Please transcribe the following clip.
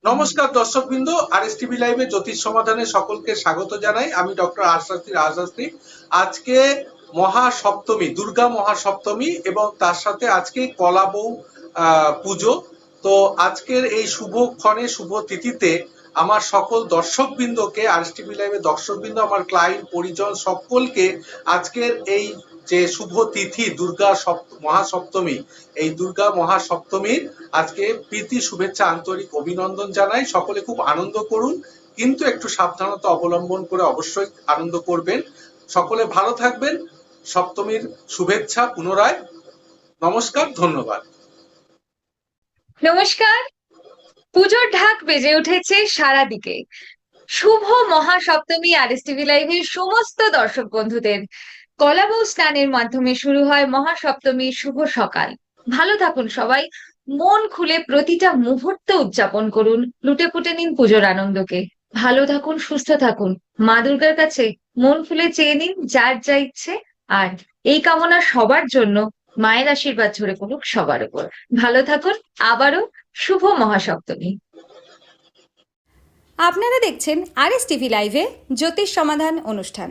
নমস্কার দর্শকবৃন্দ, আরএসটিভি লাইভে জ্যোতিষ সমাধানে সকলকে স্বাগত জানাই। আমি ডক্টর রাজশাস্ত্রী। আজকে মহাসপ্তমী, দুর্গা মহাসপ্তমী এবং তার সাথে আজকে কলাবউ পুজো। তো আজকের এই শুভক্ষণে, শুভ তিথিতে আমার সকল দর্শকবৃন্দকে, আরএসটিভি লাইভের দর্শকবৃন্দ, আমার ক্লায়েন্ট, পরিজন সকলকে আজকের এই যে শুভ তিথি দুর্গা মহাসপ্তমী, এই দুর্গা মহাসপ্তমীর আজকে প্রীতি, শুভেচ্ছা, আন্তরিক অভিনন্দন জানাই। সকলে খুব আনন্দ করুন, কিন্তু একটু সাবধানতা অবলম্বন করে অবশ্যই আনন্দ করবেন। সকলে ভালো থাকবেন। সপ্তমীর শুভেচ্ছা পুনরায়। নমস্কার, ধন্যবাদ। নমস্কার। পুজোর ঢাক বেজে উঠেছে সারা দিকে। শুভ মহাসপ্তমী আরএসটিভি লাইভের সমস্ত দর্শক বন্ধুদের কলাবউ স্নানের মাধ্যমে শুরু হয় মহাসপ্তমীর শুভ সকাল। ভালো থাকুন সবাই, মন খুলে প্রতিটা মুহূর্ত উদযাপন করুন, লুটে পুটে নিন পুজোর আনন্দকে। ভালো থাকুন, সুস্থ থাকুন, মা দুর্গার কাছে মন খুলে চেয়ে নিন যার যা ইচ্ছে। আর এই কামনা সবার জন্য, মায়ের আশীর্বাদ ঝরে পড়ুক সবার উপর। ভালো থাকুন। আবারও শুভ মহাসপ্তমী। আপনারা দেখছেন আরএসটিভি লাইভে জ্যোতিষ সমাধান অনুষ্ঠান।